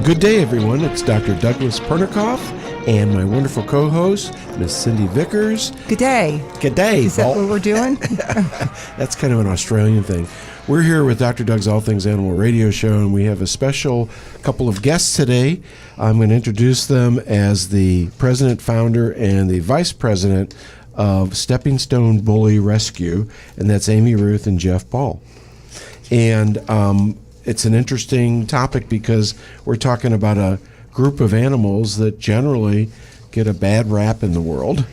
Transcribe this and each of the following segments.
Good day, everyone. It's Dr. Douglas Pernikoff and my wonderful co-host, Miss Cindy Vickers. Good day. Good day. Is that what we're doing? That's kind of an Australian thing. We're here with Dr. Doug's All Things Animal radio show, and we have a special couple of guests today. I'm going to introduce them as the president, founder, and the vice president of Stepping Stone Bully Rescue, and that's Amy Ruth and Jeff Ball. And it's an interesting topic because we're talking about a group of animals that generally get a bad rap in the world,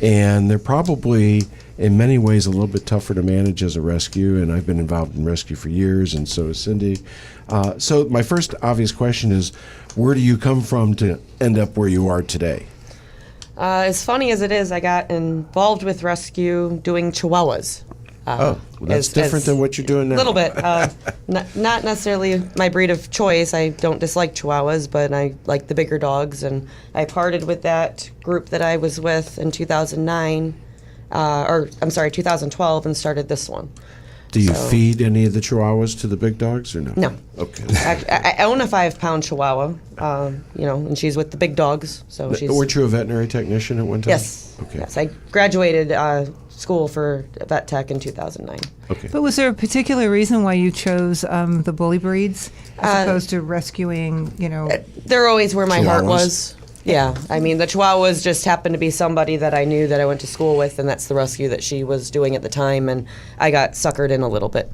and they're probably in many ways a little bit tougher to manage as a rescue, and I've been involved in rescue for years, and so is Cindy. So my first obvious question is, where do you come from to end up where you are today? As funny as it is, I got involved with rescue doing Chihuahuas. That's different than what you're doing now. A little bit. Not necessarily my breed of choice. I don't dislike Chihuahuas, but I like the bigger dogs. And I parted with that group that I was with in 2012, and started this one. Do you feed any of the Chihuahuas to the big dogs or no? No. Okay. I own a 5-pound Chihuahua, and she's with the big dogs. So she's. Weren't you a veterinary technician at one time? Yes. Okay. Yes, I graduated school for vet tech in 2009. Okay. But was there a particular reason why you chose the bully breeds as opposed to rescuing, They're always where my heart Chihuahuas? was. Yeah, I mean, the Chihuahuas just happened to be somebody that I knew that I went to school with, and that's the rescue that she was doing at the time, and I got suckered in a little bit.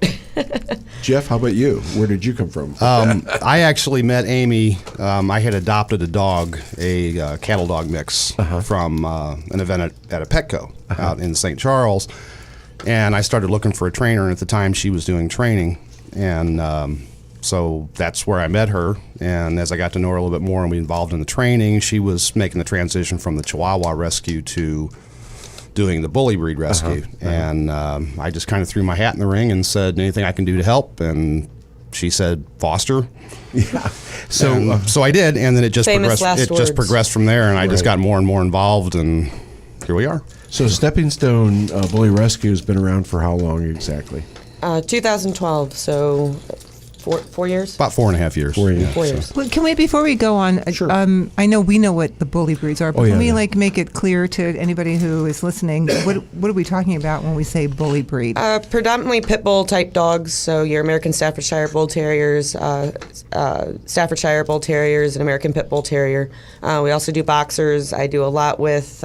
Jeff, how about you? Where did you come from? I actually met Amy. I had adopted a dog, a cattle dog mix, from an event at a Petco out in St. Charles, and I started looking for a trainer, and at the time she was doing training, and so that's where I met her, and as I got to know her a little bit more and we involved in the training, she was making the transition from the Chihuahua rescue to doing the bully breed rescue. And I just kind of threw my hat in the ring and said, anything I can do to help, and she said, foster. Yeah. So I did, and then it just progressed from there, and I just got more and more involved, and here we are. So Stepping Stone Bully Rescue has been around for how long exactly? 2012, so 4 years? About 4.5 years. 4 years. 4 years. Well, can we, before we go on, Sure. I know we know what the bully breeds are, but Oh, yeah, can we yeah. make it clear to anybody who is listening, what are we talking about when we say bully breed? Predominantly pit bull type dogs, so your American Staffordshire Bull Terriers, Staffordshire Bull Terriers, and American Pit Bull Terrier. We also do boxers. I do a lot with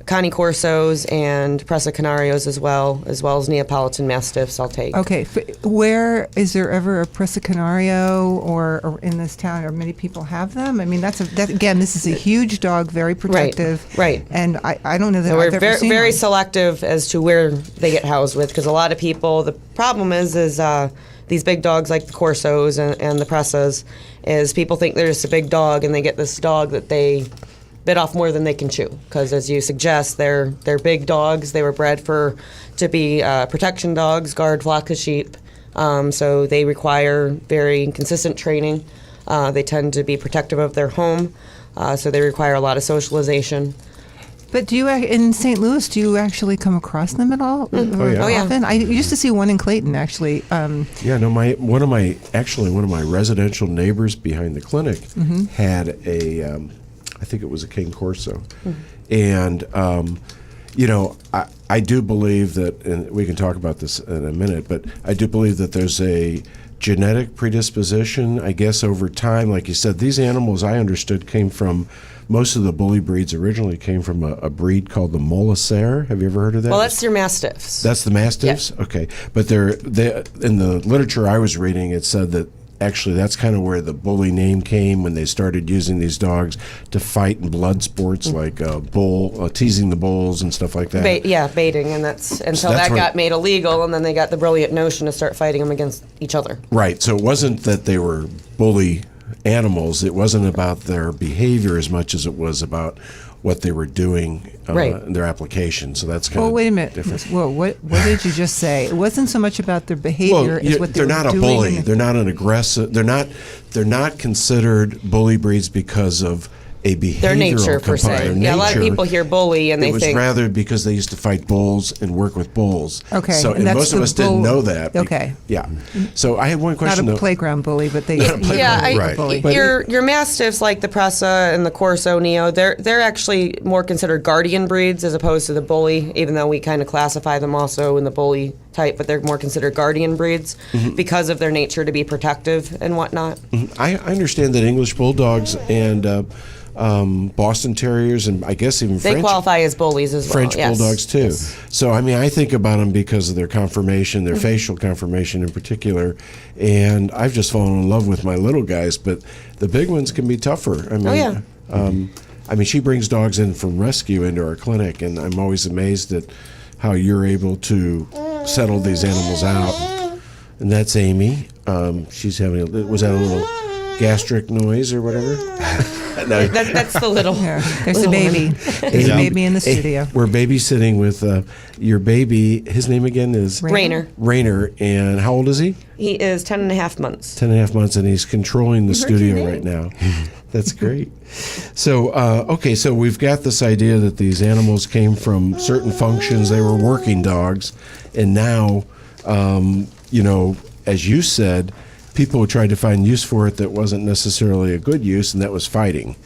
Connie Corsos and Presa Canarios as well as Neapolitan Mastiffs I'll take. Okay, where is there ever a Presa Canario or in this town, or many people have them? I mean, again, this is a huge dog, very protective. Right. And I don't know that So I've we're ever seen very one. selective as to where they get housed with, because a lot of people, the problem is these big dogs like the Corsos and the Presas, is people think they're just a big dog and they get this dog that they bit off more than they can chew, because as you suggest, they're big dogs. They were bred to be protection dogs, guard flocks of sheep, so they require very consistent training. They tend to be protective of their home, so they require a lot of socialization. But do you, in St. Louis, do you actually come across them at all? Oh, yeah. Oh, yeah. Often? I used to see one in Clayton, actually. Yeah, no. One of my residential neighbors behind the clinic had a, I think it was a King Corso, and I do believe that, and we can talk about this in a minute, but I do believe that there's a genetic predisposition, I guess, over time. Like you said, these animals, I understood, came from, most of the bully breeds originally came from a breed called the Molosser. Have you ever heard of that? Well, that's your Mastiffs. That's the Mastiffs? Yeah. Okay. But they in the literature I was reading, it said that actually that's kind of where the bully name came, when they started using these dogs to fight in blood sports like teasing the bulls and stuff like that. Baiting, and that's until that got made illegal, and then they got the brilliant notion to start fighting them against each other. Right. So it wasn't that they were bully animals. It wasn't about their behavior as much as it was about what they were doing in their application. So that's kind of wait a minute. different. Well, what did you just say? It wasn't so much about their behavior as what they they're were not a doing. bully. They're not an aggressive. They're not considered bully breeds because of a behavioral Their nature, per se. component. Yeah, a lot of Nature. people hear bully and It they was think. rather because they used to fight bulls and work with bulls. Okay, So, and and that's most of the us didn't bull- know that. okay. Yeah. So I had one Not question, a though. playground bully, but they Yeah, Right. bully. But your Mastiffs like the Pressa and the Corso Neo, they're actually more considered guardian breeds as opposed to the bully, even though we kind of classify them also in the bully type, but they're more considered guardian breeds because of their nature to be protective and whatnot. I understand that English bulldogs and Boston Terriers and I guess even They French qualify as bullies as well. French yes. bulldogs too. Yes. So I mean, I think about them because of their conformation, their facial conformation in particular, and I've just fallen in love with my little guys. But the big ones can be tougher. I mean, yeah. I mean, she brings dogs in from rescue into our clinic, and I'm always amazed at how you're able to settle these animals out. And that's Amy. She's having was that a little gastric noise or whatever? No. That's the little. Yeah, there's a little baby. one. There's a Yeah. baby in the Hey, studio. we're babysitting with your baby. His name again is Rainer. Rainer. And how old is he? He is 10 and a half months. 10 and a half months, and he's controlling the heard your studio name. right now. That's great. So, okay, so we've got this idea that these animals came from certain functions. They were working dogs, and now, you know, as you said, people tried to find use for it that wasn't necessarily a good use, and that was fighting.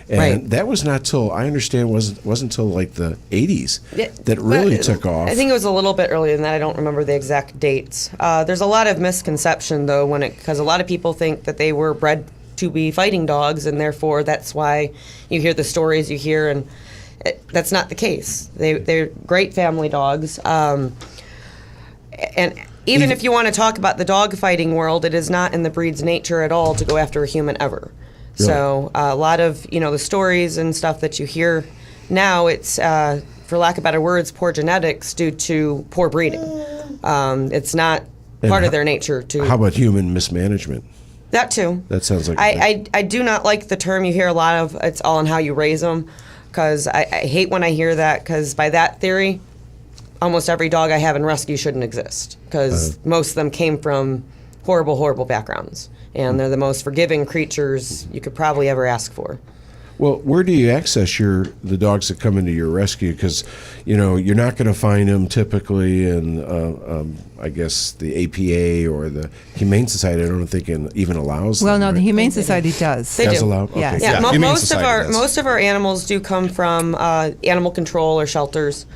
And Right. that was not till, I understand, wasn't till like the 80s Yeah, that really but took off. I think it was a little bit earlier than that. I don't remember the exact dates. There's a lot of misconception though, because a lot of people think that they were bred to be fighting dogs, and therefore that's why you hear the stories you hear, and that's not the case. They're great family dogs, and even if you want to talk about the dog fighting world, it is not in the breed's nature at all to go after a human ever. Really? So a lot of the stories and stuff that you hear now, it's for lack of better words, poor genetics due to poor breeding. It's not And part how- of their nature to How about human mismanagement? that too. That sounds like I do not like the term you hear a lot of. It's all in how you raise them, because I hate when I hear that. Because by that theory, almost every dog I have in rescue shouldn't exist, because most of them came from horrible, horrible backgrounds, and they're the most forgiving creatures you could probably ever ask for. Well, where do you access the dogs that come into your rescue? Because, you're not going to find them typically in, I guess, the APA or the Humane Society. I don't think it even allows them. Well, no, the right? Humane Society does. They Does do. allow? Okay. Yes. Yeah, Yeah, Humane most of Society does. most of our animals do come from animal control or shelters.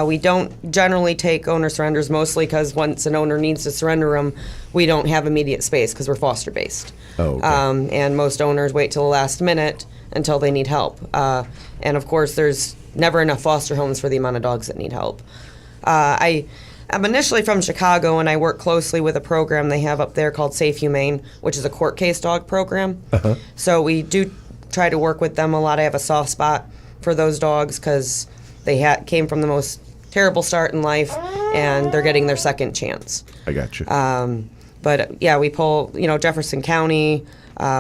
We don't generally take owner surrenders, mostly because once an owner needs to surrender them, we don't have immediate space because we're foster based. Oh, okay. And most owners wait till the last minute until they need help. And of course, there's never enough foster homes for the amount of dogs that need help. I'm initially from Chicago, and I work closely with a program they have up there called Safe Humane, which is a court case dog program. So we do try to work with them a lot. I have a soft spot for those dogs because they came from the most terrible start in life, and they're getting their second chance. I got you. But yeah, we pull, Jefferson County.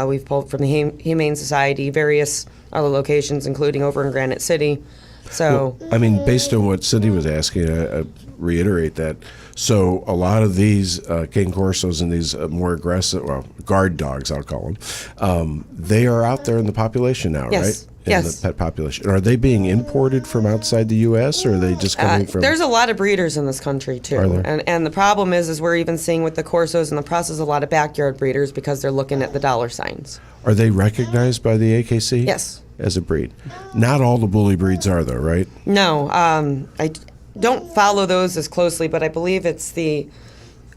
We've pulled from the Humane Society, various other locations, including over in Granite City. So I mean, based on what Cindy was asking, I reiterate that. So a lot of these King Corsos and these more aggressive, guard dogs, I'll call them, they are out there in the population now, Yes. right? In Yes. the pet population. Are they being imported from outside the U.S. or are they just coming from? there's a lot of breeders in this country too, Are there? and the problem is we're even seeing with the Corsos and the Presses a lot of backyard breeders because they're looking at the dollar signs. Are they recognized by the AKC? Yes. As a breed. Not all the bully breeds are, though, right? No, I don't follow those as closely, but I believe it's the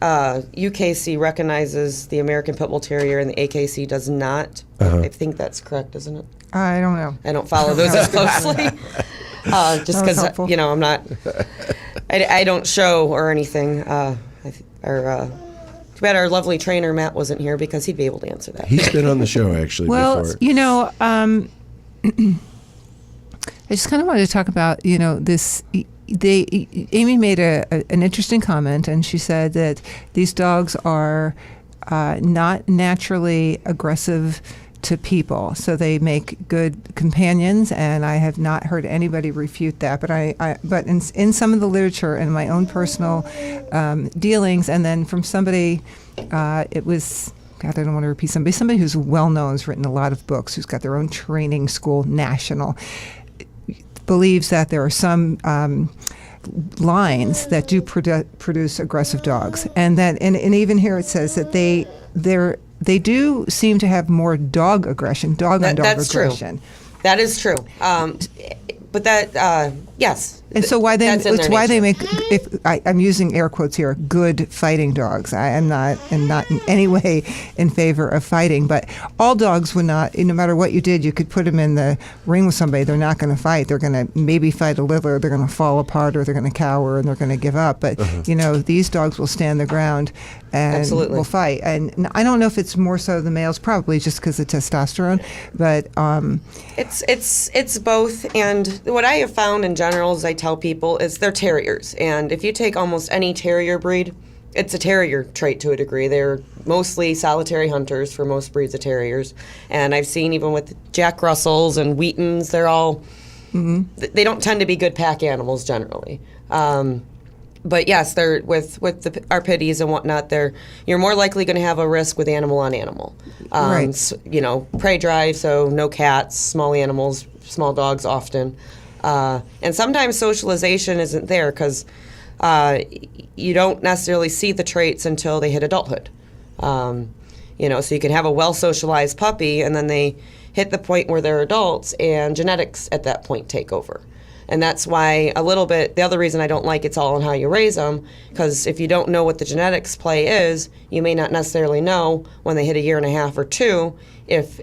UKC recognizes the American Pit Bull Terrier and the AKC does not. I think that's correct, isn't it? I don't know. I don't follow those as closely, just was because helpful. I'm not. I don't show or anything. Too bad our lovely trainer Matt wasn't here because he'd be able to answer that. He's been on the show, actually, Well, before. I just kind of wanted to talk about, this. Amy made an interesting comment, and she said that these dogs are not naturally aggressive to people, so they make good companions. And I have not heard anybody refute that. But but in some of the literature and my own personal dealings, and then from somebody, it was God, I don't want to repeat somebody who's well known, has written a lot of books, who's got their own training school, national, believes that there are some lines that do produce aggressive dogs, and even here it says that they do seem to have more dog aggression, dog-on-dog aggression. True. That is true. But that, yes. And so it's why they make, I'm using air quotes here, good fighting dogs. I am not in any way in favor of fighting, but all dogs would not, no matter what you did, you could put them in the ring with somebody, they're not going to fight. They're going to maybe fight a little, or they're going to fall apart, or they're going to cower, and they're going to give up. But, these dogs will stand their ground and Absolutely. will fight. And I don't know if it's more so the males, probably just because of testosterone, but... It's both, and what I have found in general is I tell people is they're terriers, and if you take almost any terrier breed, it's a terrier trait to a degree. They're mostly solitary hunters for most breeds of terriers, and I've seen even with Jack Russells and Wheatons, they're all they don't tend to be good pack animals generally. But yes, they're with our pitties and whatnot. You're more likely going to have a risk with animal on animal. Right. Prey drive, so no cats, small animals, small dogs often. And sometimes socialization isn't there because you don't necessarily see the traits until they hit adulthood. So you can have a well-socialized puppy, and then they hit the point where they're adults, and genetics at that point take over. And that's why the other reason I don't like it's all on how you raise them, because if you don't know what the genetics play is, you may not necessarily know when they hit a year and a half or two if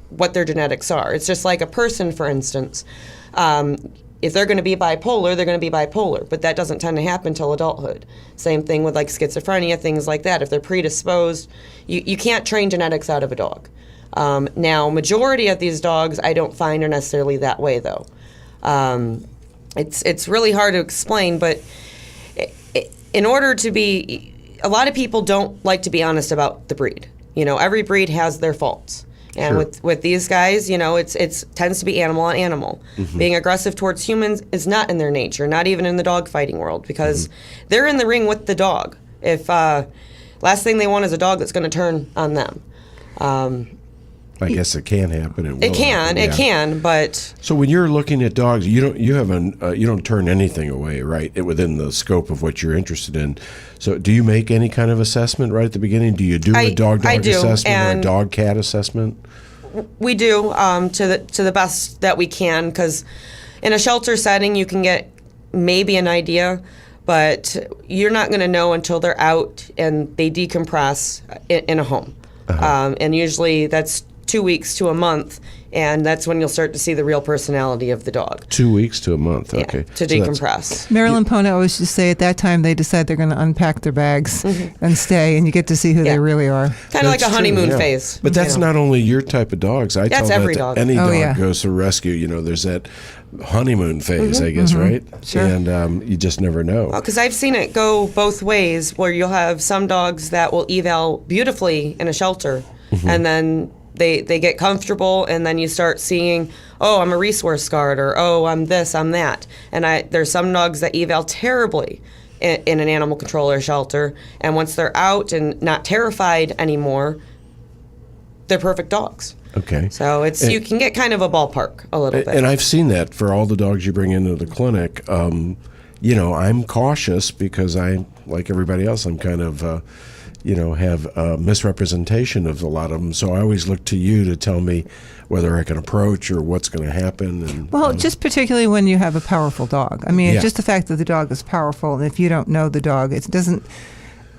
what their genetics are. It's just like a person, for instance. If they're going to be bipolar, they're going to be bipolar, but that doesn't tend to happen until adulthood. Same thing with like schizophrenia, things like that. If they're predisposed, you can't train genetics out of a dog. Now, majority of these dogs I don't find are necessarily that way, though. It's really hard to explain, but in order to be, a lot of people don't like to be honest about the breed. Every breed has their faults. And Sure. with these guys, it tends to be animal on animal. Mm-hmm. Being aggressive towards humans is not in their nature, not even in the dog fighting world, because they're in the ring with the dog. If last thing they want is a dog that's going to turn on them. I guess it can happen. It can, but so when you're looking at dogs, you don't turn anything away, right? Within the scope of what you're interested in. So do you make any kind of assessment right at the beginning? Do you do a dog assessment or a dog cat assessment? We do to the best that we can, because in a shelter setting you can get maybe an idea, but you're not going to know until they're out and they decompress in a home. And usually that's 2 weeks to a month, and that's when you'll start to see the real personality of the dog. 2 weeks to a month, okay. To decompress. Marilyn Pona always used to say at that time they decide they're going to unpack their bags and stay, and you get to see who they really are. Kind of like a honeymoon phase. But that's not only your type of dogs. That's tell every that dog. Any dog goes to rescue. There's that honeymoon phase, I guess, right? Sure. And you just never know. Because I've seen it go both ways, where you'll have some dogs that will eval beautifully in a shelter, and then they get comfortable, and then you start seeing, oh, I'm a resource guard, or oh, I'm this, I'm that. And there's some dogs that eval terribly in an animal control shelter, and once they're out and not terrified anymore, they're perfect dogs. Okay. So you can get kind of a ballpark a little bit. And I've seen that for all the dogs you bring into the clinic. I'm cautious because like everybody else, I'm kind of, have a misrepresentation of a lot of them. So I always look to you to tell me whether I can approach or what's going to happen. And, just particularly when you have a powerful dog. I mean, just the fact that the dog is powerful, and if you don't know the dog, it doesn't...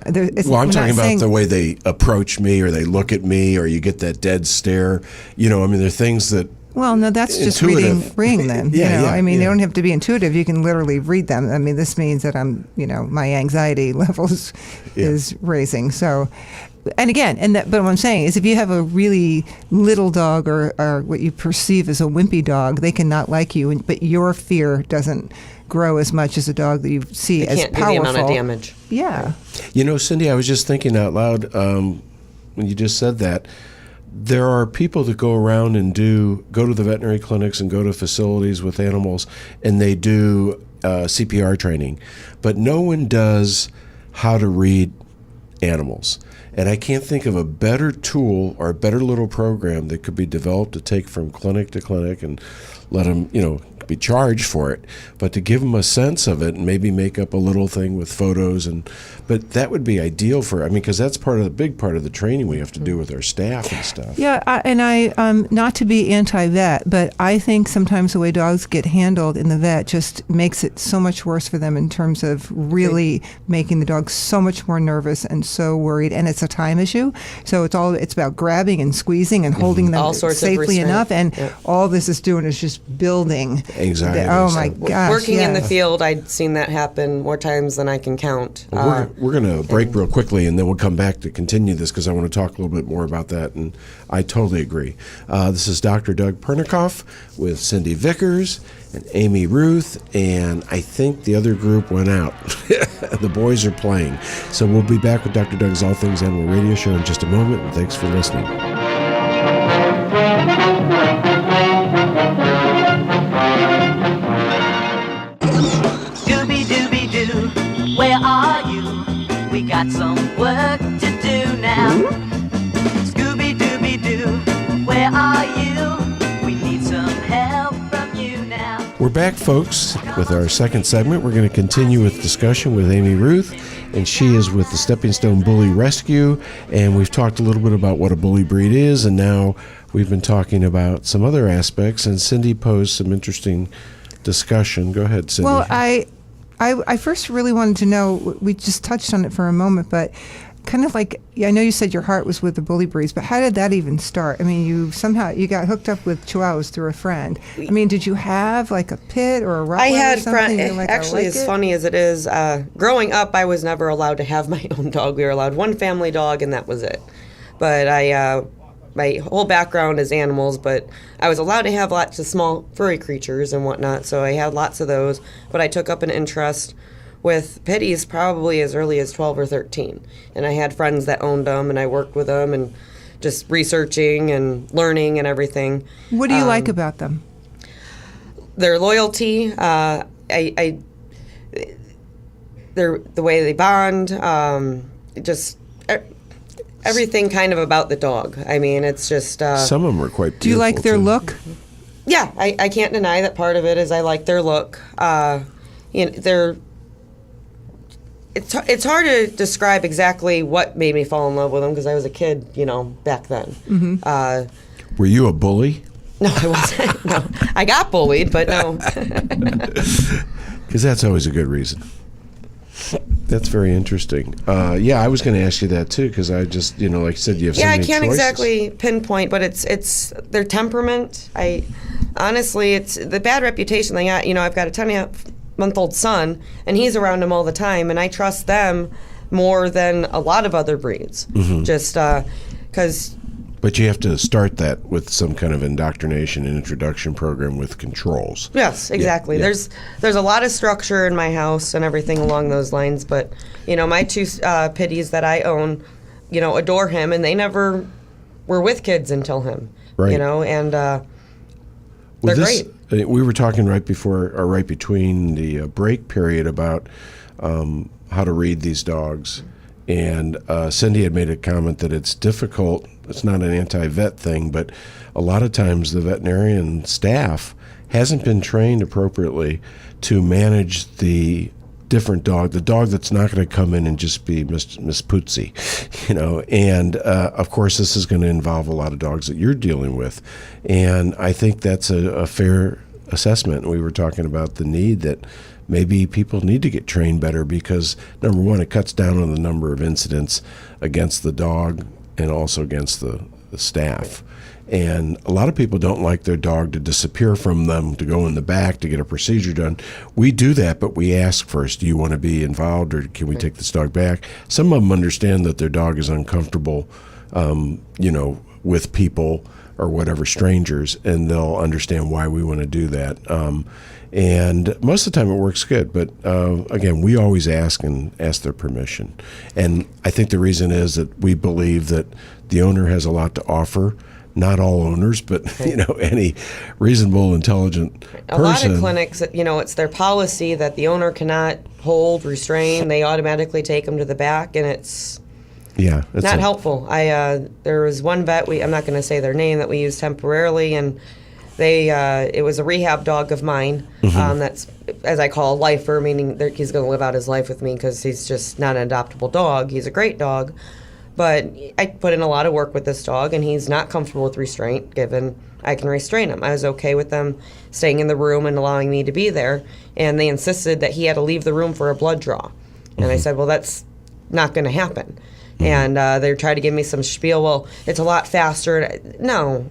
I'm talking about the way they approach me, or they look at me, or you get that dead stare. There are things that... Well, no, that's just reading them. They don't have to be intuitive. You can literally read them. I mean, this means that my anxiety levels is raising. So, and again, but what I'm saying is, if you have a really little dog or what you perceive as a wimpy dog, they cannot like you, but your fear doesn't grow as much as a dog that you see as can't powerful. Do the amount of damage. Yeah. Cindy, I was just thinking out loud when you just said that. There are people that go around and go to the veterinary clinics and go to facilities with animals, and they do CPR training, but no one does how to read animals. And I can't think of a better tool or a better little program that could be developed to take from clinic to clinic and let them, be charged for it, but to give them a sense of it and maybe make up a little thing with photos. But that would be ideal because that's big part of the training we have to do with our staff and stuff. Yeah, not to be anti-vet, but I think sometimes the way dogs get handled in the vet just makes it so much worse for them in terms of really making the dog so much more nervous and so worried, and it's a time issue. So it's about grabbing and squeezing and holding them All sorts of safely restraint. enough, and all this is doing is just building Anxiety. Oh my gosh! Working in the yes. field, I'd seen that happen more times than I can count. We're going to break real quickly, and then we'll come back to continue this because I want to talk a little bit more about that, and I totally agree. This is Dr. Doug Pernikoff with Cindy Vickers and Amy Ruth, and I think the other group went out. The boys are playing. So we'll be back with Dr. Doug's All Things Animal Radio Show in just a moment, and thanks for listening. Where are you? We got some work to do now. Scooby-Dooby-Doo, where are you? We need some help from you now. We're back, folks, with our second segment. We're going to continue with discussion with Amy Ruth, and she is with the Stepping Stone Bully Rescue, and we've talked a little bit about what a bully breed is, and now we've been talking about some other aspects, and Cindy posed some interesting discussion. Go ahead, Cindy. Well, I first really wanted to know, we just touched on it for a moment, but kind of like, I know you said your heart was with the bully breeds, but how did that even start? I mean, you got hooked up with Chihuahuas through a friend. I mean, did you have like a pit or a Rottweiler I had or something? You're like, I actually, like as it? funny as it is, growing up, I was never allowed to have my own dog. We were allowed one family dog, and that was it. But my whole background is animals, but I was allowed to have lots of small furry creatures and whatnot, so I had lots of those. But I took up an interest with pitties probably as early as 12 or 13. And I had friends that owned them, and I worked with them and just researching and learning and everything. What do you like about them? Their loyalty, they're the way they bond, just everything kind of about the dog. I mean, it's just... some of them are quite beautiful. Do you like their too. look? Yeah, I can't deny that part of it is I like their look. It's hard to describe exactly what made me fall in love with them because I was a kid, back then. Mm-hmm. Were you a bully? No, I wasn't. No, I got bullied, but no. Because that's always a good reason. That's very interesting. Yeah, I was going to ask you that too, because I just, like you said, you have so Yeah, I many can't choices. exactly pinpoint, but it's their temperament. Honestly, it's the bad reputation they got. I've got a 10-month-old son, and he's around them all the time, and I trust them more than a lot of other breeds. Mm-hmm. Just because. But you have to start that with some kind of indoctrination and introduction program with controls. Yes, exactly. Yeah. There's a lot of structure in my house and everything along those lines, but my two pitties that I own, adore him, and they never were with kids until him. Right. And they're great. We were talking right between the break period about how to read these dogs, and Cindy had made a comment that it's difficult. It's not an anti-vet thing, but a lot of times the veterinarian staff hasn't been trained appropriately to manage the different dog, the dog that's not going to come in and just be Miss Pootsie, and of course this is going to involve a lot of dogs that you're dealing with, and I think that's a fair assessment. We were talking about the need that maybe people need to get trained better because, number one, it cuts down on the number of incidents against the dog and also against the staff. And a lot of people don't like their dog to disappear from them, to go in the back, to get a procedure done. We do that, but we ask first, do you want to be involved or can we take this dog back? Some of them understand that their dog is uncomfortable, with people or whatever, strangers, and they'll understand why we want to do that. And most of the time it works good, but again, we always ask their permission. And I think the reason is that we believe that the owner has a lot to offer. Not all owners, but any reasonable, intelligent person. A lot of clinics, it's their policy that the owner cannot hold, restrain. They automatically take them to the back, and it's Yeah, not helpful. There was one vet, I'm not going to say their name, that we used temporarily, and it was a rehab dog of mine. That's, as I call, a lifer, meaning that he's going to live out his life with me because he's just not an adoptable dog. He's a great dog, but I put in a lot of work with this dog, and he's not comfortable with restraint, given I can restrain him. I was okay with them staying in the room and allowing me to be there, and they insisted that he had to leave the room for a blood draw. And I said, well, that's not going to happen. And they tried to give me some spiel. Well, it's a lot faster. No.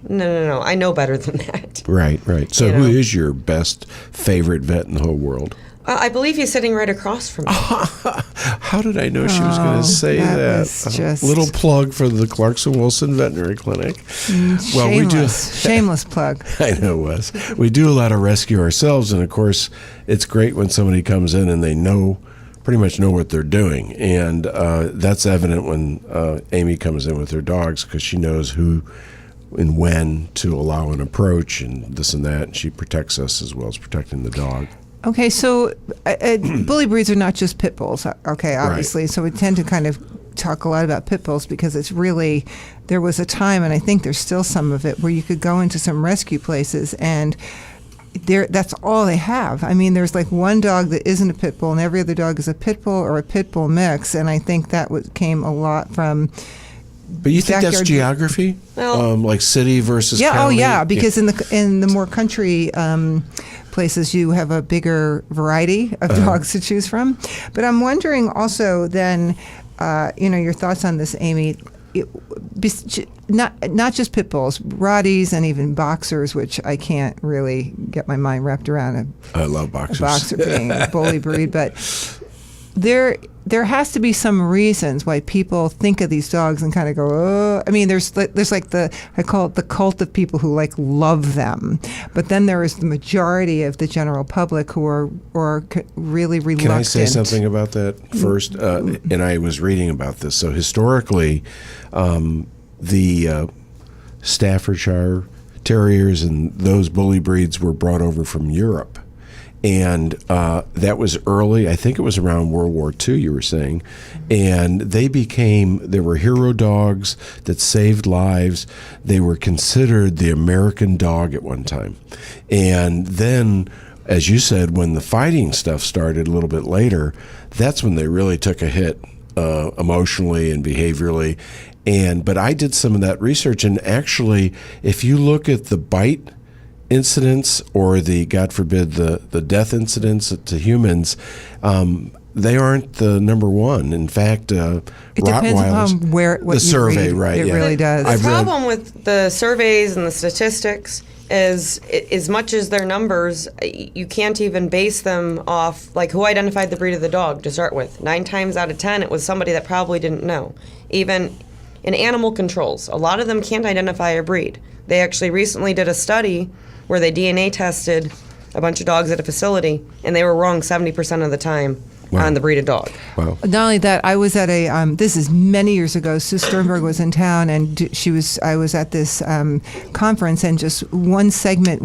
I know better than that. Right. So who is your best favorite vet in the whole world? I believe he's sitting right across from me. How did I know she was going to say that? Was just Little plug for the Clarkson Wilson Veterinary Clinic. Shameless plug. I know, Wes. We do a lot of rescue ourselves, and of course, it's great when somebody comes in and they pretty much know what they're doing, and that's evident when Amy comes in with her dogs, because she knows who and when to allow an approach and this and that, and she protects us as well as protecting the dog. Okay, so bully breeds are not just pit bulls, okay, obviously. Right. So we tend to kind of talk a lot about pit bulls because it's really, there was a time, and I think there's still some of it, where you could go into some rescue places and that's all they have. I mean, there's like one dog that isn't a pit bull, and every other dog is a pit bull or a pit bull mix, and I think that came a lot from. But you think that's geography, like city versus county? Oh yeah, because in the more country places, you have a bigger variety of dogs to choose from. But I'm wondering also then, your thoughts on this, Amy. Not just pit bulls, Rotties, and even boxers, which I can't really get my mind wrapped around. I love boxers. A boxer being a bully breed, but there has to be some reasons why people think of these dogs and kind of go, oh. I mean, there's like I call it the cult of people who love them, but then there is the majority of the general public who are really reluctant. Can I say something about that first? And I was reading about this. So historically, the Staffordshire Terriers and those bully breeds were brought over from Europe. And that was early. I think it was around World War II, you were saying. And they were hero dogs that saved lives. They were considered the American dog at one time. And then, as you said, when the fighting stuff started a little bit later, that's when they really took a hit emotionally and behaviorally. But I did some of that research, and actually, if you look at the bite incidents or the, God forbid, the death incidents to humans, they aren't the number one. In fact, it depends upon what the survey, right? It really does. The problem with the surveys and the statistics is, as much as their numbers, you can't even base them off like who identified the breed of the dog to start with. 9 times out of 10, it was somebody that probably didn't know. Even in animal controls, a lot of them can't identify a breed. They actually recently did a study where they DNA tested a bunch of dogs at a facility, and they were wrong 70% of the time on the breed of dog. Wow. Not only that, I was at this is many years ago, Sue Sternberg was in town, and I was at this conference, and just one segment it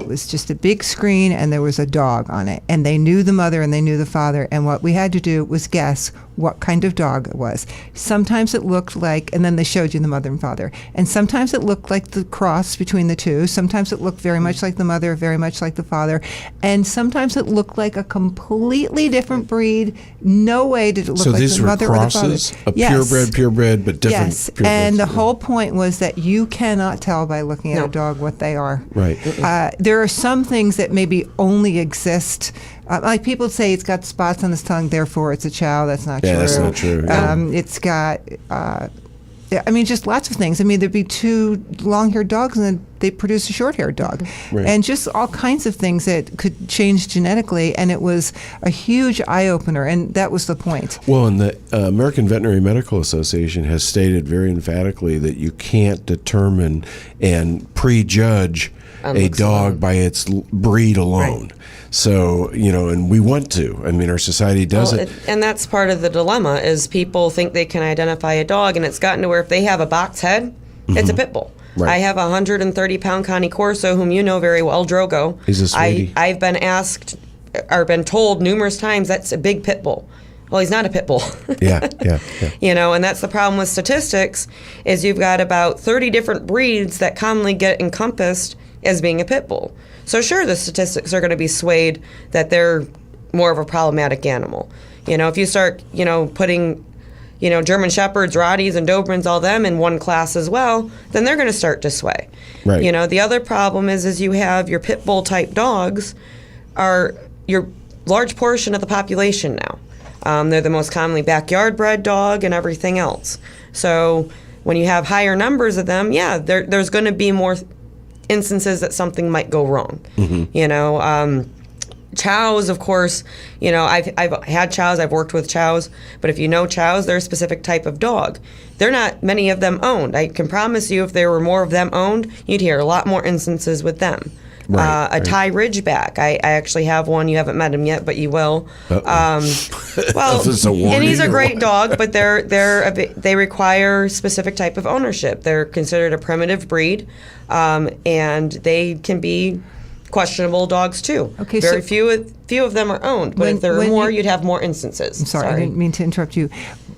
was just a big screen, and there was a dog on it, and they knew the mother and they knew the father, and what we had to do was guess what kind of dog it was. Sometimes it looked like, and then they showed you the mother and father, and sometimes it looked like the cross between the two, sometimes it looked very much like the mother, very much like the father, and sometimes it looked like a completely different breed. No way did it look like the mother or the father. So these were crosses, purebred, but different. Yes, purebreds. And the whole point was that you cannot tell by looking at a dog what they are. Right. There are some things that maybe only exist. Like people say it's got spots on its tongue, therefore it's a chow. That's not true. Yeah, that's not true. It's got, just lots of things. I mean, there'd be 2 long-haired dogs and then they produce a short-haired dog. Right. And just all kinds of things that could change genetically, and it was a huge eye-opener, and that was the point. Well, and the American Veterinary Medical Association has stated very emphatically that you can't determine and prejudge a dog by its breed alone. Right. So, and we want to. I mean, our society does it. And that's part of the dilemma is people think they can identify a dog, and it's gotten to where if they have a box head, it's a pit bull. Right. I have a 130-pound Connie Corso, whom you know very well, Drogo. He's a sweetie. I've been asked or been told numerous times that's a big pit bull. Well, he's not a pit bull. Yeah. You know, and that's the problem with statistics is you've got about 30 different breeds that commonly get encompassed as being a pit bull. So sure, the statistics are going to be swayed that they're more of a problematic animal. You know, if you start, you know, putting, you know, German Shepherds, Rotties, and Dobermans, all them in one class as well, then they're going to start to sway. Right. You know, the other problem is you have your pit bull type dogs are your large portion of the population now. They're the most commonly backyard bred dog and everything else. So when you have higher numbers of them, yeah, there's going to be more instances that something might go wrong. You know, chows, of course, you know, I've had chows, I've worked with chows, but if you know chows, they're a specific type of dog. They're not many of them owned. I can promise you if there were more of them owned, you'd hear a lot more instances with them. A Thai Ridgeback. I actually have one. You haven't met him yet, but you will. Well, This is a warning. and he's a great dog, but they require specific type of ownership. They're considered a primitive breed, and they can be questionable dogs too. Okay, Very so few of them are owned, but if there were more, you'd have more instances. I'm sorry, I didn't mean to interrupt you.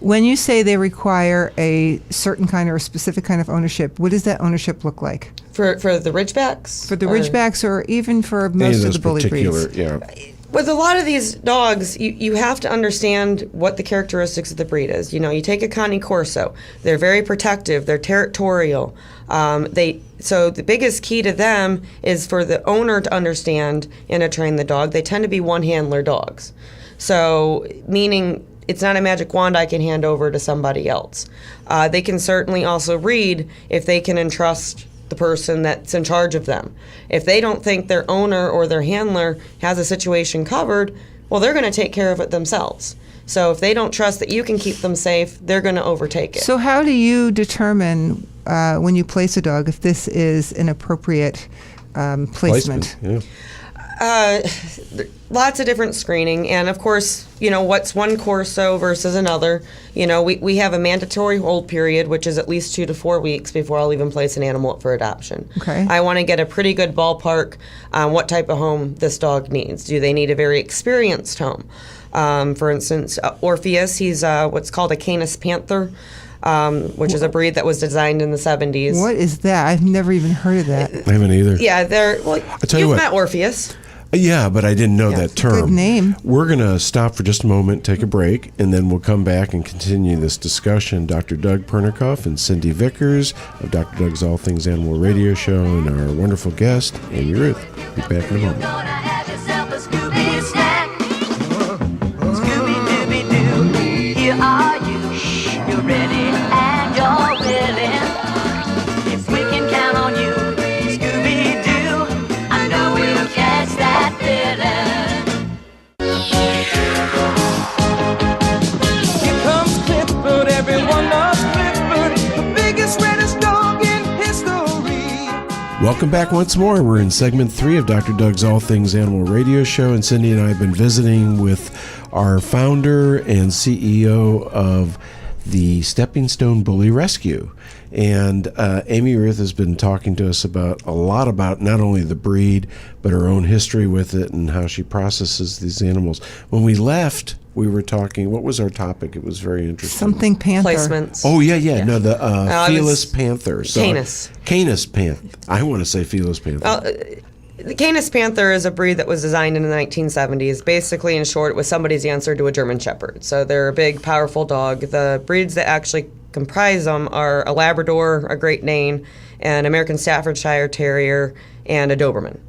When you say they require a certain kind or a specific kind of ownership, what does that ownership look like? For the Ridgebacks? For the Ridgebacks or even for Any most of those the bully particular, breeds? yeah. With a lot of these dogs, you have to understand what the characteristics of the breed is. You know, you take a Cane Corso, they're very protective, they're territorial. So the biggest key to them is for the owner to understand and to train the dog. They tend to be one-handler dogs. So meaning it's not a magic wand I can hand over to somebody else. They can certainly also read if they can entrust the person that's in charge of them. If they don't think their owner or their handler has a situation covered, well, they're going to take care of it themselves. So if they don't trust that you can keep them safe, they're going to overtake it. So how do you determine when you place a dog if this is an appropriate placement? Yeah. Lots of different screening, and of course, you know, what's one Corso versus another. You know, we have a mandatory hold period, which is at least 2 to 4 weeks before I'll even place an animal up for adoption. Okay. I want to get a pretty good ballpark on what type of home this dog needs. Do they need a very experienced home? For instance, Orpheus, he's what's called a Canis Panther, which is a breed that was designed in the 70s. What is that? I've never even heard of that. I haven't either. Yeah, well, tell you you've what. met Orpheus. Yeah, but I didn't know that term. Good name. We're going to stop for just a moment, take a break, and then we'll come back and continue this discussion. Dr. Doug Pernikoff and Cindy Vickers of Dr. Doug's All Things Animal radio show and our wonderful guest, Amy Ruth. Be back in a moment. Gonna have yourself a Scooby snack. Scooby-Dooby-Doo, here are you. You're ready and you're willing. If we can count on you, Scooby-Doo, I know we'll catch that villain. Here comes Clifford, everyone loves Clifford, the biggest, reddest dog in history. Welcome back once more. We're in segment 3 of Dr. Doug's All Things Animal radio show, and Cindy and I have been visiting with our founder and CEO of the Stepping Stone Bully Rescue. And Amy Ruth has been talking to us about a lot about not only the breed, but her own history with it and how she processes these animals. When we left, we were talking, what was our topic? It was very interesting. Something Panther. Placements. Oh, yeah. No, the it Felis was Panther. Canis. Canis Panther. I want to say Felis Panther. Well, the Canis Panther is a breed that was designed in the 1970s. Basically, in short, it was somebody's answer to a German Shepherd. So they're a big, powerful dog. The breeds that actually comprise them are a Labrador, a Great Dane, an American Staffordshire Terrier, and a Doberman.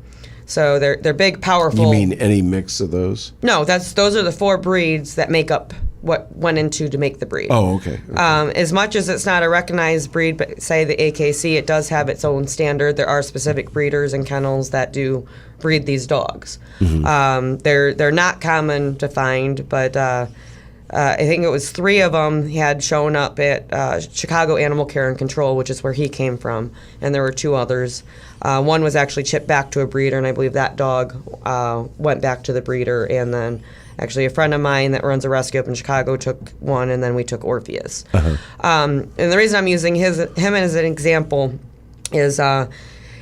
So they're big, powerful. You mean any mix of those? No, those are the 4 breeds that make up what went into to make the breed. Oh, okay. As much as it's not a recognized breed, but say the AKC, it does have its own standard. There are specific breeders and kennels that do breed these dogs. They're not common to find, but I think it was 3 of them had shown up at Chicago Animal Care and Control, which is where he came from, and there were 2 others. One was actually chipped back to a breeder, and I believe that dog went back to the breeder, and then actually a friend of mine that runs a rescue up in Chicago took one, and then we took Orpheus. And the reason I'm using him as an example is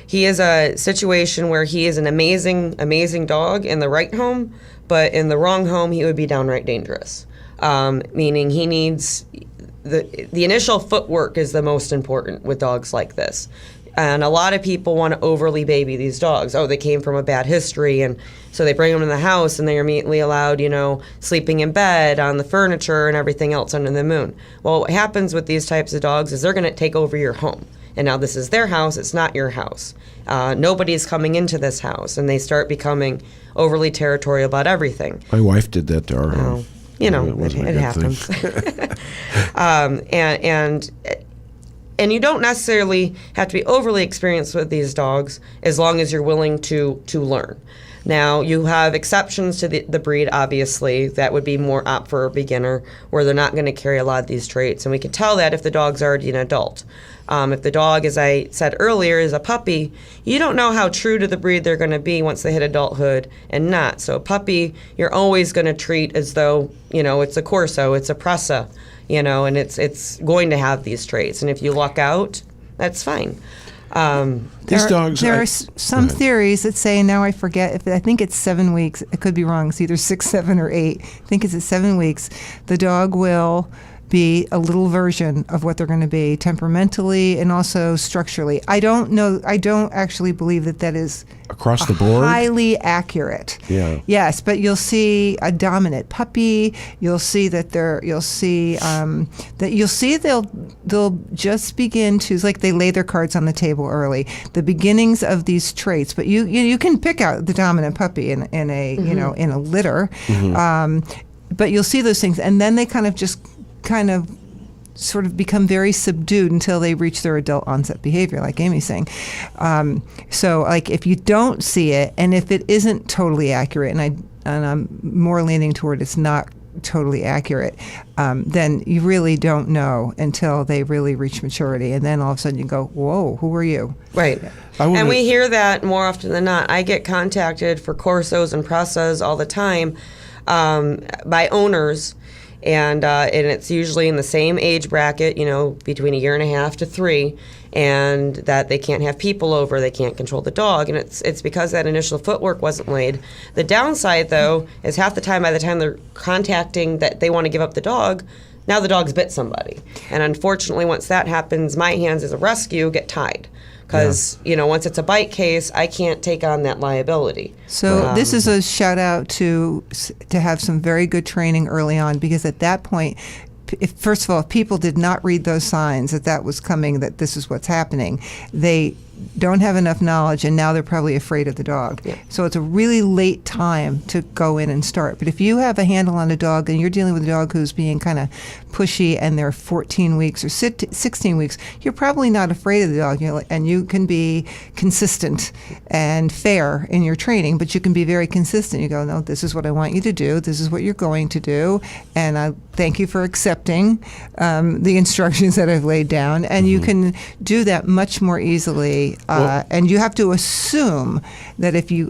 he is a situation where he is an amazing dog in the right home, but in the wrong home he would be downright dangerous. meaning he needs the initial footwork is the most important with dogs like this. And a lot of people want to overly baby these dogs. Oh, they came from a bad history, and so they bring them in the house, and they're immediately allowed, sleeping in bed, on the furniture, and everything else under the moon. Well, what happens with these types of dogs is they're going to take over your home. And now this is their house, it's not your house. Nobody's coming into this house, and they start becoming overly territorial about everything. My wife did that to our home. It happens. And you don't necessarily have to be overly experienced with these dogs as long as you're willing to learn. Now, you have exceptions to the breed, obviously, that would be more apt for a beginner, where they're not going to carry a lot of these traits. And we can tell that if the dog's already an adult. If the dog, as I said earlier, is a puppy, you don't know how true to the breed they're going to be once they hit adulthood and not. So a puppy, you're always going to treat as though, it's a Corso, it's a Presa, and it's going to have these traits. And if you luck out, that's fine. These dogs. There are some theories that say, now I forget, I think it's 7 weeks. It could be wrong. It's either 6, 7, or 8. I think it's at 7 weeks. The dog will be a little version of what they're going to be temperamentally and also structurally. I don't know. I don't actually believe that is across the board highly accurate. Yeah. Yes, but you'll see a dominant puppy. You'll see that they'll just begin to, like, they lay their cards on the table early. The beginnings of these traits, but you can pick out the dominant puppy in a in a litter. But you'll see those things, and then they kind of sort of become very subdued until they reach their adult onset behavior, like Amy's saying. So, like, if you don't see it, and if it isn't totally accurate, and I'm more leaning toward it's not totally accurate, then you really don't know until they really reach maturity, and then all of a sudden you go, whoa, who are you? Right. And we hear that more often than not. I get contacted for Corsos and Presas all the time by owners. And it's usually in the same age bracket, between 1.5 to 3, and that they can't have people over, they can't control the dog, and it's because that initial footwork wasn't laid. The downside, though, is half the time, by the time they're contacting that they want to give up the dog, now the dog's bit somebody. And unfortunately, once that happens, my hands as a rescue get tied. Because, once it's a bite case, I can't take on that liability. So this is a shout out to have some very good training early on, because at that point, first of all, if people did not read those signs that was coming, that this is what's happening, they don't have enough knowledge, and now they're probably afraid of the dog. Yeah. So it's a really late time to go in and start. But if you have a handle on a dog and you're dealing with a dog who's being kind of pushy and they're 14 weeks or 16 weeks, you're probably not afraid of the dog, and you can be consistent and fair in your training, but you can be very consistent. You go, no, this is what I want you to do, this is what you're going to do, and I thank you for accepting the instructions that I've laid down, and you can do that much more easily. And you have to assume that if you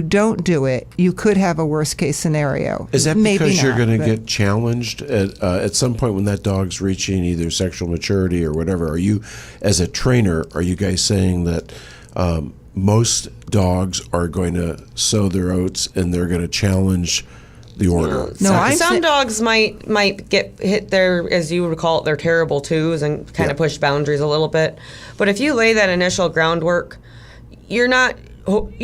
don't do it, you could have a worst case scenario. Is that Maybe because you're not, going to but- get challenged at some point when that dog's reaching either sexual maturity or whatever? Are you, as a trainer, are you guys saying that most dogs are going to sow their oats and they're going to challenge the order? Some dogs might get hit their, as you would call it, their terrible twos and kind of push boundaries a little bit. But if you lay that initial groundwork, you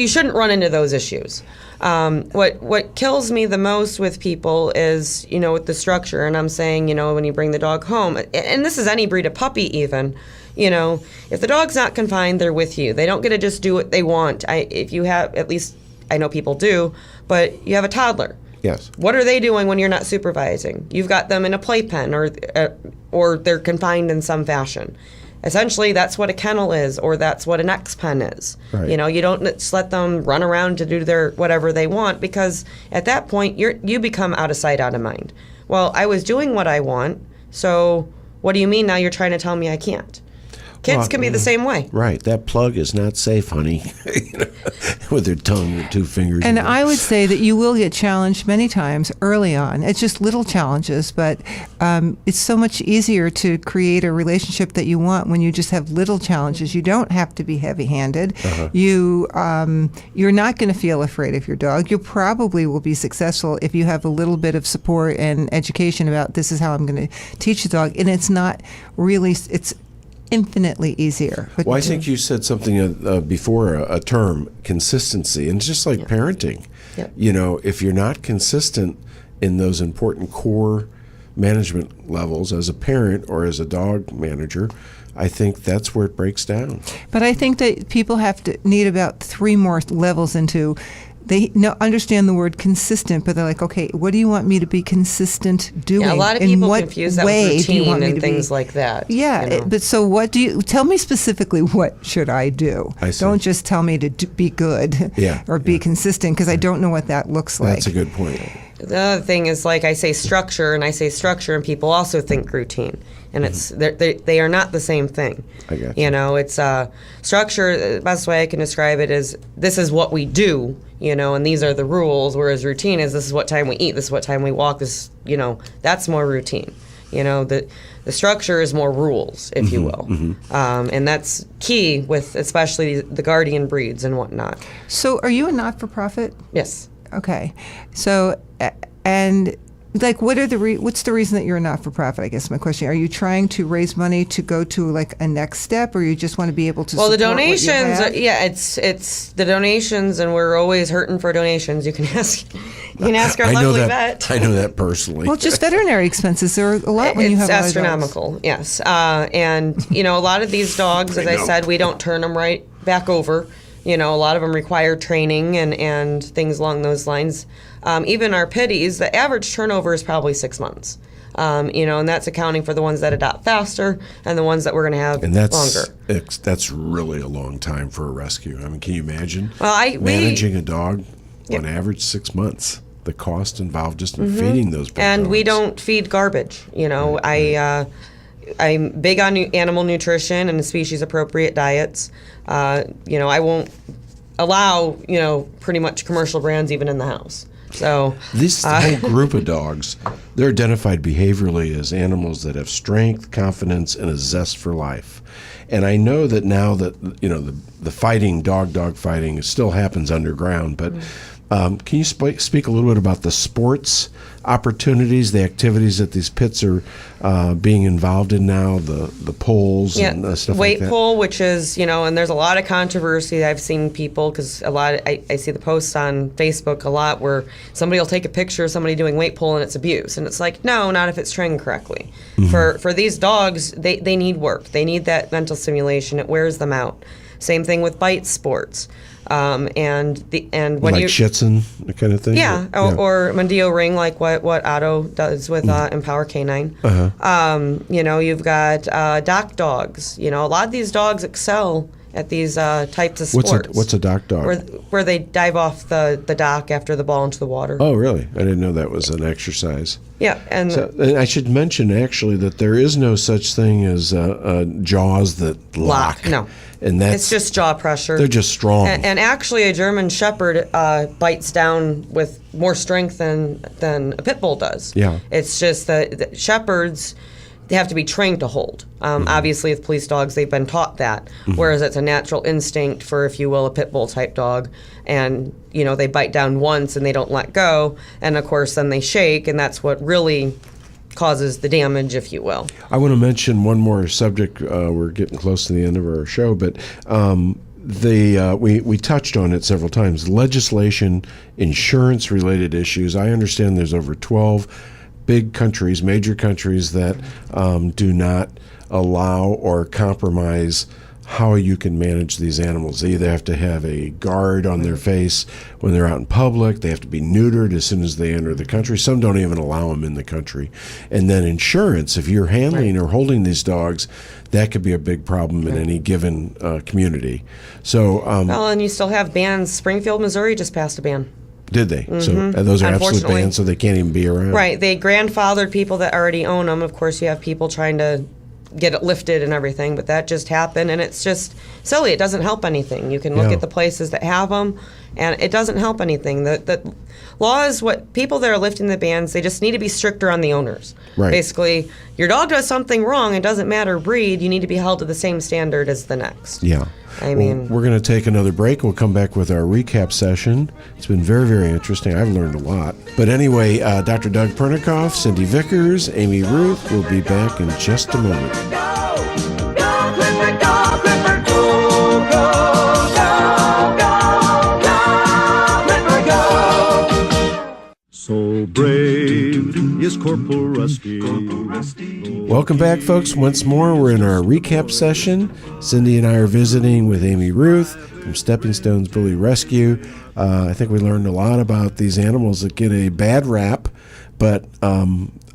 shouldn't run into those issues. What kills me the most with people is, with the structure, and I'm saying, when you bring the dog home, and this is any breed of puppy even, if the dog's not confined, they're with you. They don't get to just do what they want. If you have, at least I know people do, but you have a toddler. Yes. What are they doing when you're not supervising? You've got them in a playpen, or they're confined in some fashion. Essentially, that's what a kennel is, or that's what an X-pen is. Right. You don't just let them run around to do their whatever they want, because at that point you become out of sight, out of mind. Well, I was doing what I want, so what do you mean now you're trying to tell me I can't? Kids can be the same way. Right. That plug is not safe, honey. With their tongue and 2 fingers. And I would say that you will get challenged many times early on. It's just little challenges, but it's so much easier to create a relationship that you want when you just have little challenges. You don't have to be heavy-handed. You're not going to feel afraid of your dog. You probably will be successful if you have a little bit of support and education about this is how I'm going to teach the dog. And it's not really, it's infinitely easier. Well, I think you said something before, a term, consistency, and it's just like parenting. Yep. You know, if you're not consistent in those important core management levels as a parent or as a dog manager, I think that's where it breaks down. But I think that people need about 3 more levels into. They understand the word consistent, but they're like, okay, what do you want me to be consistent doing? Yeah, a lot of In people what confuse that way with do you want routine me and to things be? like that. Yeah, you know? but so what do you tell me specifically? What should I do? I see. Don't just tell me to be good or be consistent, because I don't know what that looks like. That's a good point. The other thing is, like, I say structure, and people also think routine, and they are not the same thing. I got you. You know, it's structure. The best way I can describe it is this is what we do, you know, and these are the rules. Whereas routine is this is what time we eat, this is what time we walk. This, you know, that's more routine. You know, the structure is more rules, if you will, and that's key with especially the guardian breeds and whatnot. So, are you a not-for-profit? Yes. Okay, so and like, what's the reason that you're a not-for-profit? I guess my question: are you trying to raise money to go to like a next step, or you just want to be able to? Well, the support what you donations, have? it's the donations, and we're always hurting for donations. You can ask our I know lovely that. vet. I know that personally. Well, just veterinary expenses are a lot when you have It's a lot of dogs. astronomical, yes. And you know, a lot of these dogs, as I said, we don't turn them right back over. You know, a lot of them require training and things along those lines. Even our pitties, the average turnover is probably 6 months. You know, and that's accounting for the ones that adopt faster and the ones that we're going to have longer. That's really a long time for a rescue. I mean, can you imagine Managing a dog on average 6 months? The cost involved just in feeding those big And we dogs. don't feed garbage. You know, I'm big on animal nutrition and species appropriate diets. You know, I won't allow, you know, pretty much commercial brands even in the house. So This whole group of dogs, they're identified behaviorally as animals that have strength, confidence, and a zest for life. And I know that now that, you know, the fighting, dog fighting still happens underground, but can you speak a little bit about the sports opportunities, the activities that these pits are being involved in now, the polls and stuff like that? Weight pull, which is, you know, and there's a lot of controversy. I've seen people, because I see the posts on Facebook a lot where somebody will take a picture of somebody doing weight pull and it's abuse. And it's like, no, not if it's trained correctly. For these dogs, they need work. They need that mental stimulation. It wears them out. Same thing with bite sports. And when like you Schitzen, that kind of thing? or Mondeo Ring, like what Otto does with Empower Canine. You know, you've got dock dogs. You know, a lot of these dogs excel at these types of sports. What's a dock dog? Where they dive off the dock after the ball into the water. Oh, really? I didn't know that was an exercise. Yeah, and And I should mention, actually, that there is no such thing as jaws that lock. No. And that's, it's just jaw pressure. they're just strong. And actually, a German Shepherd bites down with more strength than a pit bull does. Yeah. It's just that Shepherds, they have to be trained to hold. Obviously, with police dogs, they've been taught that, whereas it's a natural instinct for, if you will, a pit bull type dog. And, you know, they bite down once and they don't let go. And, of course, then they shake, and that's what really causes the damage, if you will. I want to mention one more subject. We're getting close to the end of our show, but we touched on it several times. Legislation, insurance-related issues. I understand there's over 12 big countries, major countries, that do not allow or compromise how you can manage these animals. They either have to have a guard on their face when they're out in public, they have to be neutered as soon as they enter the country. Some don't even allow them in the country. And then insurance, if you're handling or holding these dogs, that could be a big problem in any given community. So, Well, and you still have bans. Springfield, Missouri just passed a ban. did they? So those are absolute Unfortunately. bans, so they can't even be around. Right. They grandfathered people that already own them. Of course, you have people trying to get it lifted and everything, but that just happened, and it's just silly. It doesn't help anything. You can look Yeah. at the places that have them, and it doesn't help anything. The law is what people that are lifting the bans, they just need to be stricter on the owners. Right. Basically, your dog does something wrong, it doesn't matter breed, you need to be held to the same standard as the next. Yeah. I mean- we're going to take another break. We'll come back with our recap session. It's been very, very interesting. I've learned a lot. But anyway, Dr. Doug Pernikoff, Cindy Vickers, Amy Ruth will be back in just a moment. So brave is Corporal Rusty. Welcome back, folks. Once more, we're in our recap session. Cindy and I are visiting with Amy Ruth from Stepping Stones Bully Rescue. I think we learned a lot about these animals that get a bad rap, but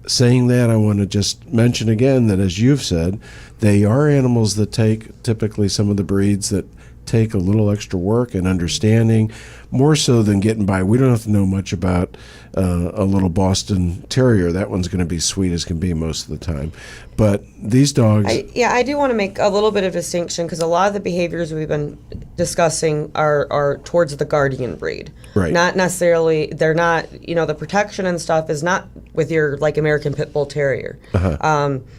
saying that, I want to just mention again that, as you've said, they are animals that take typically some of the breeds that take a little extra work and understanding, more so than getting by. We don't have to know much about a little Boston Terrier. That one's going to be sweet as can be most of the time. But these dogs... I do want to make a little bit of distinction, because a lot of the behaviors we've been discussing are towards the guardian breed. Right. Not necessarily, they're not, the protection and stuff is not with your, like, American Pit Bull Terrier.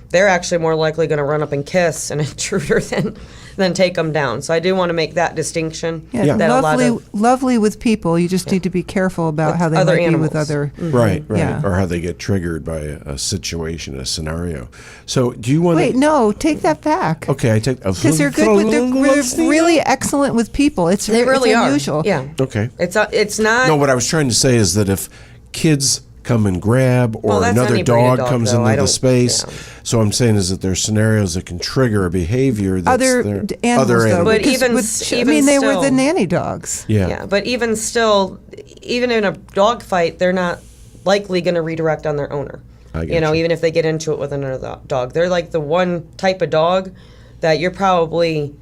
They're actually more likely going to run up and kiss an intruder than take them down. So I do want to make that distinction. Yeah, that a lot lovely, of lovely with people. You just need to be careful about With how they other might animals. be with other. Right. Yeah. Or how they get triggered by a situation, a scenario. So do you want Wait, to... no, take that back. Okay, I take... Because they're good with, they're really excellent with people. they really it's are. unusual. Yeah. Okay. It's not. No, what I was trying to say is that if kids come and grab, or Well, that's another any breed of dog dog, comes though. into I the don't- space, yeah. so I'm saying is that there's scenarios that can trigger a behavior that's Other there. animals, Other though. animals. But because even with- s- I even mean, they were the still- nanny dogs. Yeah. But even still, even in a dog fight, they're not likely going to redirect on their owner. I get you. Even if they get into it with another dog, they're like the one type of dog that you're probably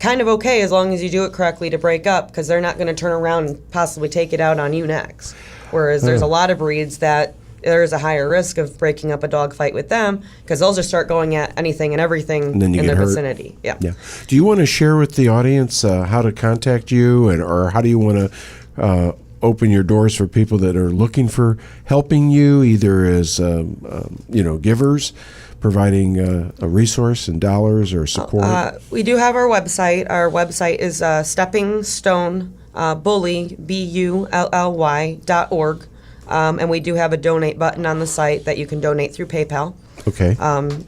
kind of okay as long as you do it correctly to break up, because they're not going to turn around and possibly take it out on you next. Whereas there's a lot of breeds that there is a higher risk of breaking up a dog fight with them, because they'll just start going at anything and everything And then you in get their hurt. vicinity. Yeah. Yeah. Do you want to share with the audience how to contact you, or how do you want to open your doors for people that are looking for helping you, either as givers, providing a resource in dollars or support? We do have our website. Our website is Stepping Stone Bully BULLY.org, and we do have a donate button on the site that you can donate through PayPal. Okay.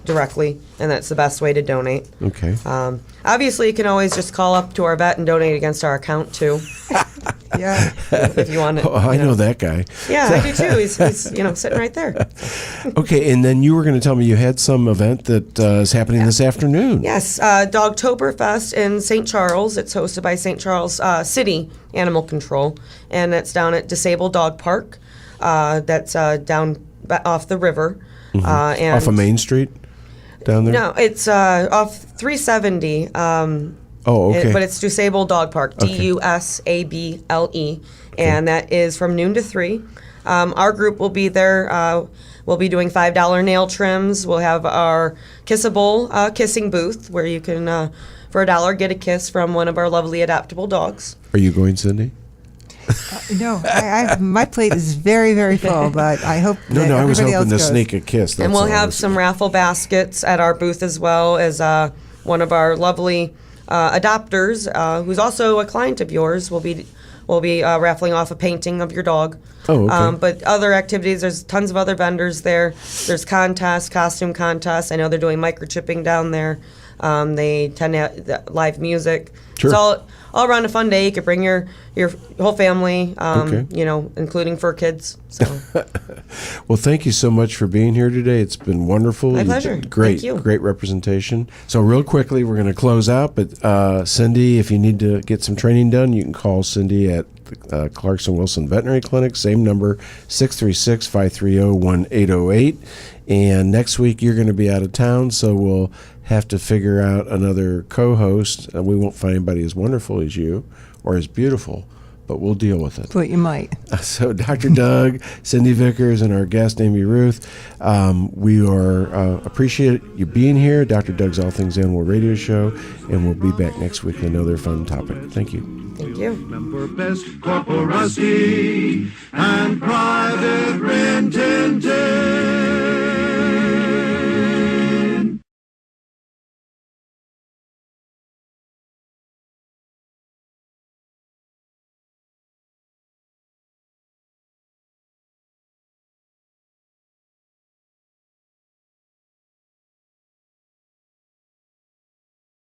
Directly, and that's the best way to donate. Okay. Obviously, you can always just call up to our vet and donate against our account too, Yeah. if you want it. Oh, I know that guy. Yeah, I do too. He's sitting right there. Okay, and then you were going to tell me you had some event that is happening this afternoon. Yes, Dogtoberfest in St. Charles. It's hosted by St. Charles City Animal Control, and it's down at Disabled Dog Park. That's down off the river. And Off of Main Street down there? No, it's off 370. Oh, okay. But it's Disabled Dog Park, DUSABLE, and that is from noon to 3. Our group will be there. We'll be doing $5 nail trims. We'll have our Kissable kissing booth, where you can, for $1, get a kiss from one of our lovely adoptable dogs. Are you going, Cindy? No, my plate is very, very full, but I hope that No, I was everybody hoping else to goes. sneak a kiss. And that's we'll all I have was- some raffle baskets at our booth, as well as one of our lovely adopters, who's also a client of yours, will be raffling off a painting of your dog. Oh, okay. But other activities, there's tons of other vendors there. There's contests, costume contests. I know they're doing microchipping down there. They tend to have live music. Sure. It's all around a fun day. You could bring your whole family, Okay. including fur kids. So Well, thank you so much for being here today. It's been wonderful. My You pleasure. did Great, Thank you. great representation. So real quickly, we're going to close out. But Cindy, if you need to get some training done, you can call Cindy at Clarkson Wilson Veterinary Clinic. Same number, 636-530-1808. And next week, you're going to be out of town, so we'll have to figure out another co-host. We won't find anybody as wonderful as you or as beautiful. but we'll deal with it. But you might. So Dr. Doug, Cindy Vickers, and our guest, Amy Ruth, we are appreciate you being here. Dr. Doug's All Things Animal Radio Show, and we'll be back next week with another fun topic. Thank you. Thank you. Remember best Corporal Rusty and Private Rin Tin Tin.